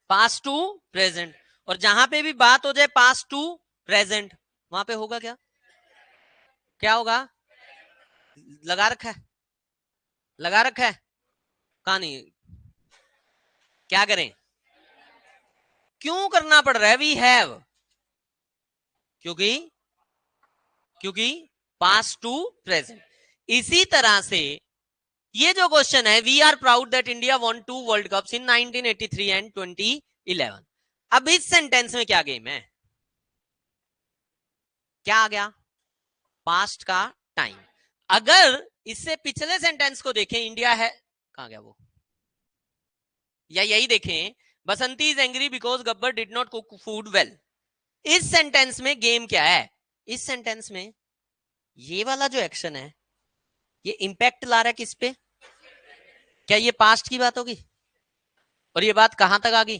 A: Past to present. और जहां पे भी बात हो जाए पास्ट टू प्रेजेंट, वहां पे होगा क्या? क्या होगा? लगा रखा है, लगा रखा है, कहा नहीं? क्या करें? क्यों करना पड़ रहा है वी हैव? क्योंकि क्योंकि पास्ट टू प्रेजेंट। इसी तरह से ये जो क्वेश्चन है, we are proud that India won 2 world cups in 1983 and 2011। अब इस सेंटेंस में क्या गेम है? क्या आ गया? पास्ट का टाइम। अगर इससे पिछले सेंटेंस को देखें, इंडिया है, कहां गया वो, या यही देखें, Basanti is angry because Gabbar did not cook food well. इस सेंटेंस में गेम क्या है? इस सेंटेंस में ये वाला जो एक्शन है, ये इंपैक्ट ला रहा है किस पे? क्या ये पास्ट की बात होगी? और ये बात कहां तक आ गई?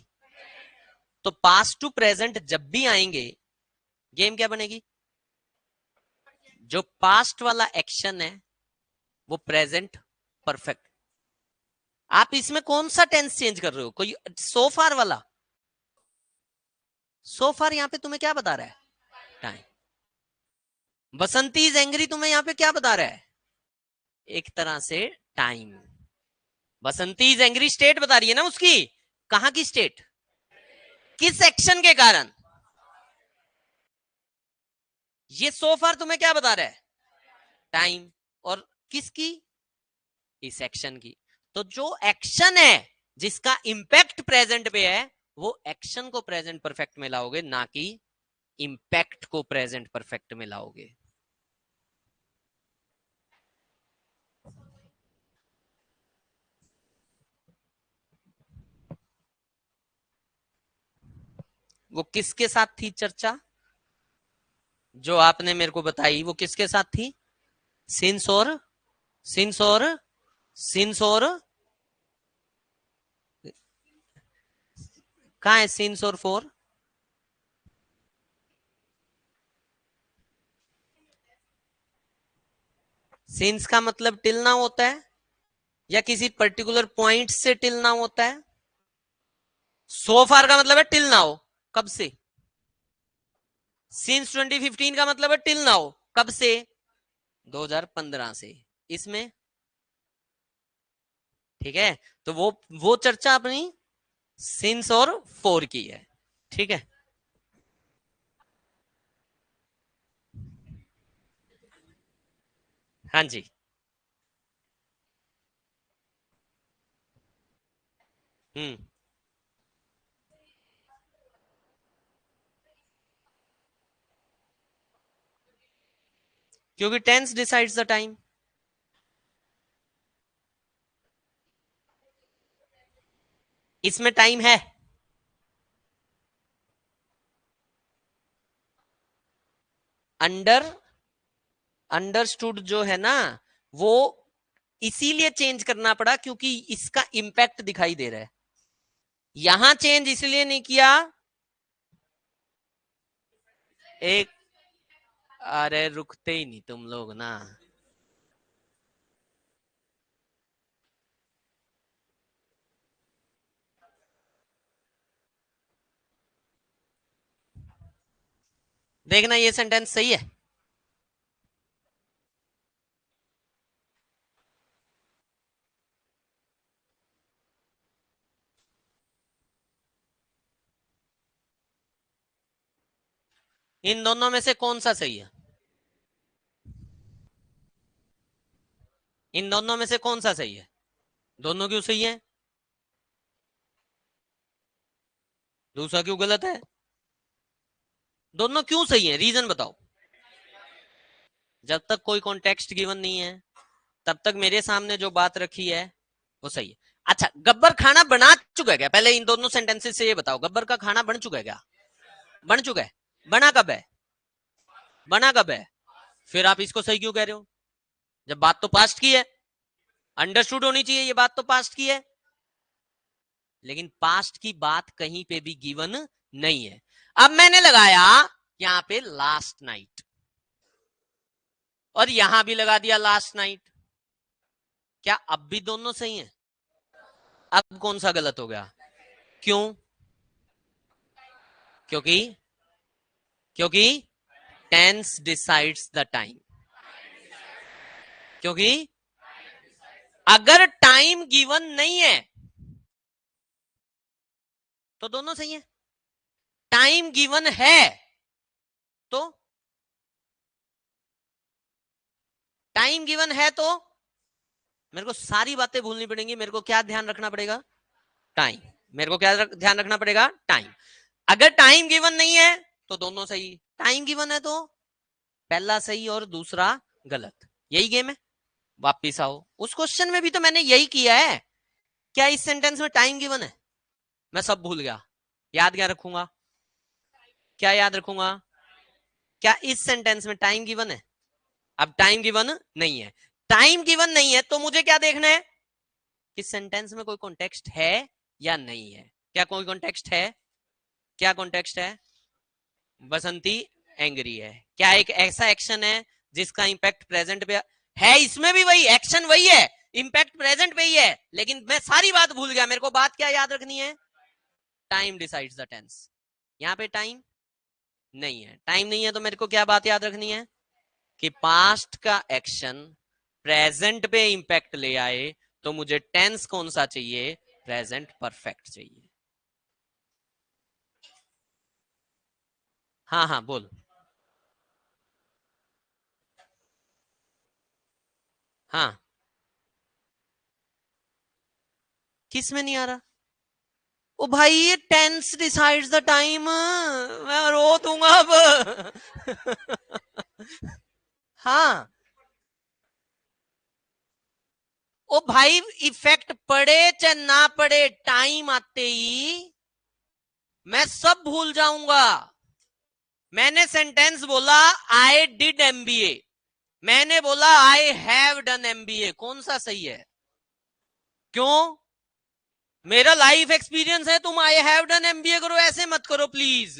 A: तो पास्ट टू प्रेजेंट जब भी आएंगे, गेम क्या बनेगी? जो पास्ट वाला एक्शन है वो प्रेजेंट परफेक्ट। आप इसमें कौन सा टेंस चेंज कर रहे हो? कोई सो फार वाला? सो फार यहां पे तुम्हें क्या बता रहा है? टाइम। बसंती इज एंग्री तुम्हें यहां पे क्या बता रहा है? एक तरह से time. Basanti is angry state बता रही है ना उसकी। कहां की स्टेट? किस एक्शन के कारण? ये सो फार तुम्हें क्या बता रहा है? टाइम। और किसकी? इस एक्शन की। तो जो एक्शन है जिसका इंपैक्ट प्रेजेंट पे है, वो एक्शन को प्रेजेंट परफेक्ट में लाओगे, ना कि इंपैक्ट को प्रेजेंट परफेक्ट में लाओगे। वो किसके साथ थी चर्चा जो आपने मेरे को बताई? वो किसके साथ थी? सिंस और सिंस और सिंस और कहा है सिंस और फोर? सिंस का मतलब टिल नाउ होता है, या किसी पर्टिकुलर पॉइंट से टिल नाउ होता है। सो फार का मतलब है टिल नाउ, कब से? सिंस 2015 का मतलब है टिल नाउ, कब से? 2015 से। इसमें ठीक है। तो वो चर्चा अपनी सिंस और फोर की है, ठीक है। हाँ जी। हम्म। क्योंकि टेंस डिसाइड्स द टाइम। इसमें टाइम है। अंडर अंडरस्टूड जो है ना, वो इसीलिए चेंज करना पड़ा क्योंकि इसका इंपैक्ट दिखाई दे रहा है। यहां चेंज इसलिए नहीं किया। एक, अरे रुकते ही नहीं तुम लोग ना। देखना ये सेंटेंस सही है। इन दोनों में से कौन सा सही है? इन दोनों में से कौन सा सही है? दोनों क्यों सही है? दूसरा क्यों गलत है? दोनों क्यों सही है, रीजन बताओ। जब तक कोई कॉन्टेक्स्ट गिवन नहीं है, तब तक मेरे सामने जो बात रखी है वो सही है। अच्छा, गब्बर खाना बना चुका है क्या? पहले इन दोनों सेंटेंसेस से ये बताओ, गब्बर का खाना बन चुका है क्या? बन चुका है। बना कब है? बना कब है? फिर आप इसको सही क्यों कह रहे हो जब बात तो पास्ट की है? अंडरस्टूड होनी चाहिए ये बात तो पास्ट की है, लेकिन पास्ट की बात कहीं पे भी गिवन नहीं है। अब मैंने लगाया यहां पे लास्ट नाइट, और यहां भी लगा दिया लास्ट नाइट। क्या अब भी दोनों सही हैं? अब कौन सा गलत हो गया? क्यों? क्योंकि क्योंकि टेंस डिसाइड्स द टाइम। क्योंकि अगर टाइम गिवन नहीं है तो दोनों सही है, टाइम गिवन है तो, टाइम गिवन है तो मेरे को सारी बातें भूलनी पड़ेंगी। मेरे को क्या ध्यान रखना पड़ेगा? टाइम। मेरे को क्या ध्यान रखना पड़ेगा? टाइम। अगर टाइम गिवन नहीं है तो दोनों सही, टाइम गिवन है तो पहला सही और दूसरा गलत। यही गेम है। वापिस आओ, उस क्वेश्चन में भी तो मैंने यही किया है। क्या इस सेंटेंस में टाइम गिवन है? मैं सब भूल गया, याद क्या रखूंगा? क्या याद रखूंगा? क्या इस सेंटेंस में टाइम गिवन है? अब टाइम गिवन नहीं है। टाइम गिवन नहीं है तो मुझे क्या देखना है कि सेंटेंस में कोई कॉन्टेक्स्ट है या नहीं है। क्या कोई कॉन्टेक्स्ट है? क्या कॉन्टेक्स्ट है? बसंती एंग्री है। क्या एक ऐसा एक्शन है जिसका इंपैक्ट प्रेजेंट पे है? इसमें भी वही एक्शन वही है, इंपैक्ट प्रेजेंट पे ही है, लेकिन मैं सारी बात भूल गया। मेरे को बात क्या याद रखनी है? Time decides the tense. यहां पे टाइम नहीं है। टाइम नहीं है तो मेरे को क्या बात याद रखनी है कि पास्ट का एक्शन प्रेजेंट पे इंपैक्ट ले आए तो मुझे टेंस कौन सा चाहिए? प्रेजेंट परफेक्ट चाहिए। हाँ हाँ बोल। हाँ, किस में नहीं आ रहा? ओ भाई, ये टेंस डिसाइड्स द टाइम, मैं रो दूंगा अब। हाँ, ओ भाई, इफेक्ट पड़े चाहे ना पड़े, टाइम आते ही मैं सब भूल जाऊंगा। मैंने सेंटेंस बोला आई डिड एमबीए, मैंने बोला आई हैव डन एमबीए, कौन सा सही है? क्यों? मेरा लाइफ एक्सपीरियंस है, तुम आई हैव डन एमबीए करो, ऐसे मत करो प्लीज।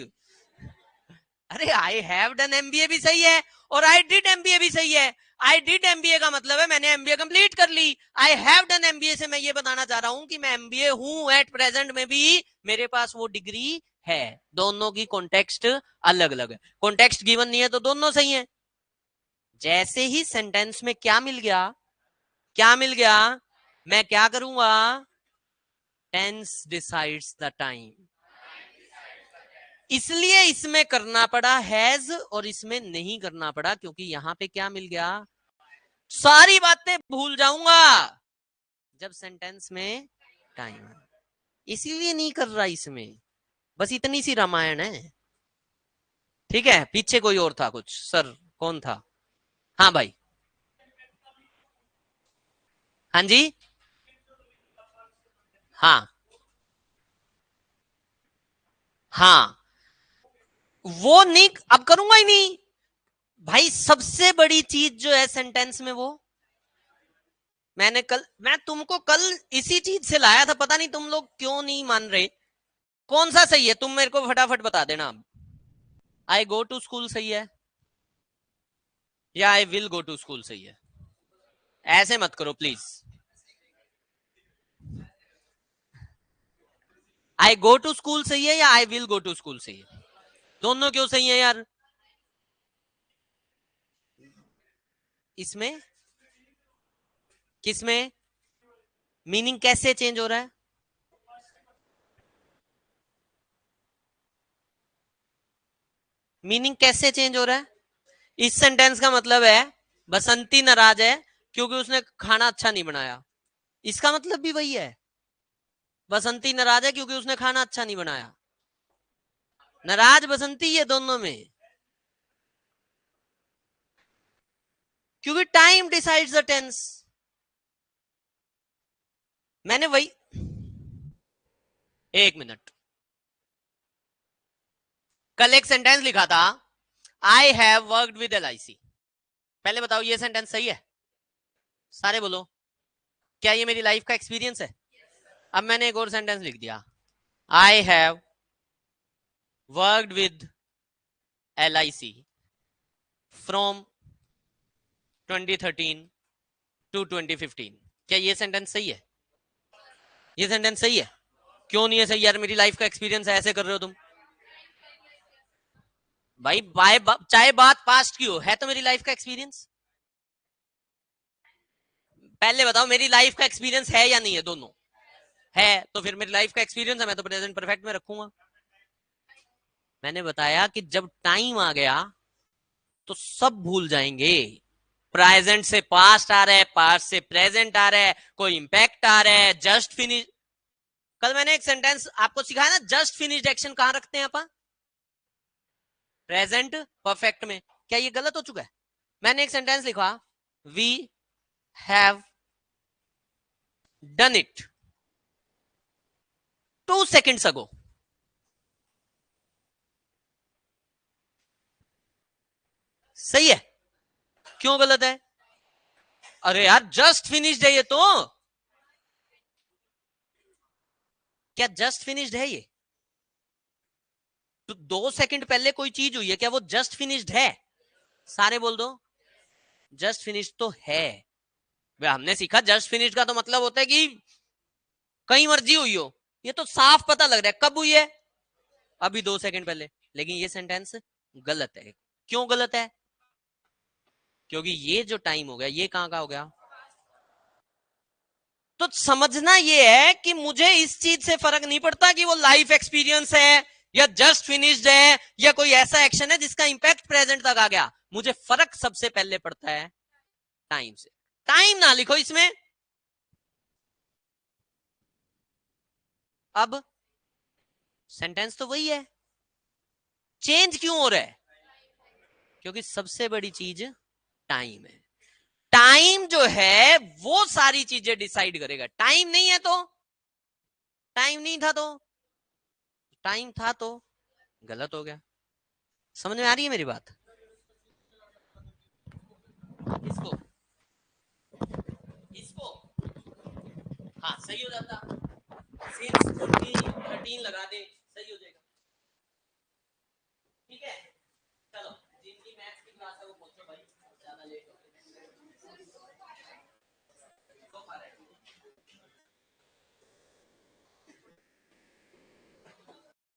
A: अरे आई हैव डन एमबीए भी सही है और आई डिड एमबीए भी सही है। आई डिड एमबीए का मतलब है मैंने एमबीए कंप्लीट कर ली। आई हैव डन एमबीए से मैं ये बताना चाह रहा हूं कि मैं एमबीए हूं एट प्रेजेंट में भी, मेरे पास वो डिग्री है। दोनों की कॉन्टेक्स्ट अलग अलग है। कॉन्टेक्स्ट गिवन नहीं है तो दोनों सही है। जैसे ही सेंटेंस में क्या मिल गया? क्या मिल गया? मैं क्या करूंगा? Tense decides the time. इसलिए इसमें करना पड़ा हैज और इसमें नहीं करना पड़ा, क्योंकि यहां पे क्या मिल गया? सारी बातें भूल जाऊंगा जब सेंटेंस में टाइम है। इसीलिए नहीं कर रहा इसमें। बस इतनी सी रामायण है। ठीक है, पीछे कोई और था कुछ? सर कौन था? हाँ भाई। हाँ जी। हाँ हाँ, वो नहीं, अब करूंगा ही नहीं भाई। सबसे बड़ी चीज जो है सेंटेंस में वो, मैं तुमको कल इसी चीज से लाया था, पता नहीं तुम लोग क्यों नहीं मान रहे। कौन सा सही है तुम मेरे को फटाफट बता देना। आई गो टू स्कूल सही है या I will go to school सही है? ऐसे मत करो please. I go to school सही है या I will go to school सही है? दोनों क्यों सही है यार? इसमें किसमें मीनिंग कैसे चेंज हो रहा है? मीनिंग कैसे चेंज हो रहा है? इस सेंटेंस का मतलब है बसंती नाराज है क्योंकि उसने खाना अच्छा नहीं बनाया। इसका मतलब भी वही है, बसंती नाराज है क्योंकि उसने खाना अच्छा नहीं बनाया। नाराज बसंती है दोनों में, क्योंकि टाइम डिसाइड्स द टेंस। मैंने वही, एक मिनट, कल एक सेंटेंस लिखा था, I have worked with LIC। पहले बताओ ये सेंटेंस सही है? सारे बोलो, क्या ये मेरी लाइफ का एक्सपीरियंस है? अब मैंने एक और सेंटेंस लिख दिया, I have worked with LIC from 2013 to 2015। क्या ये सेंटेंस सही है? ये सेंटेंस सही है? क्यों नहीं है सही यार, मेरी लाइफ का एक्सपीरियंस है, ऐसे कर रहे हो तुम भाई। चाहे बात पास्ट की हो, है तो मेरी लाइफ का एक्सपीरियंस। पहले बताओ मेरी लाइफ का एक्सपीरियंस है या नहीं है? दोनों है, तो फिर मेरी लाइफ का एक्सपीरियंस है, मैं तो प्रेजेंट परफेक्ट में रखूंगा। मैंने बताया कि जब टाइम आ गया तो सब भूल जाएंगे। प्रेजेंट से पास्ट आ रहा है, पास्ट से प्रेजेंट आ रहा है, कोई इंपैक्ट आ रहा है, जस्ट फिनिश। कल मैंने एक सेंटेंस आपको सिखाया ना, जस्ट फिनिश्ड एक्शन कहां रखते हैं अपन? प्रेजेंट परफेक्ट में। क्या ये गलत हो चुका है? मैंने एक सेंटेंस लिखा, we have done it 2 seconds ago. सही है? क्यों गलत है? अरे यार जस्ट फिनिश्ड है ये तो। क्या जस्ट फिनिश्ड है ये? तो 2 सेकंड पहले कोई चीज हुई है, क्या वो जस्ट फिनिश्ड है? सारे बोल दो, जस्ट फिनिश्ड तो है। हमने सीखा जस्ट फिनिश्ड का तो मतलब होता है कि कहीं मर्जी हुई हो। ये तो साफ पता लग रहा है कब हुई है, अभी 2 सेकंड पहले। लेकिन ये सेंटेंस गलत है। क्यों गलत है? क्योंकि ये जो टाइम हो गया ये कहां का हो गया? तो समझना ये है कि मुझे इस चीज से फर्क नहीं पड़ता कि वो लाइफ एक्सपीरियंस है या जस्ट फिनिश्ड है या कोई ऐसा एक्शन है जिसका इंपैक्ट प्रेजेंट तक आ गया। मुझे फर्क सबसे पहले पड़ता है टाइम से। टाइम ना लिखो इसमें। अब सेंटेंस तो वही है, चेंज क्यों हो रहा है? क्योंकि सबसे बड़ी चीज टाइम है। टाइम जो है वो सारी चीजें डिसाइड करेगा। टाइम नहीं है तो, टाइम नहीं था तो, टाइम था तो गलत हो गया। समझ में आ रही है मेरी बात? इसको, इसको, हाँ सही हो जाता, सिंस 2013 लगा दे, सही हो जाएगा। ठीक है, चलो जिनकी मैथ्स की क्लास है वो पूछो भाई, ज्यादा लेट हो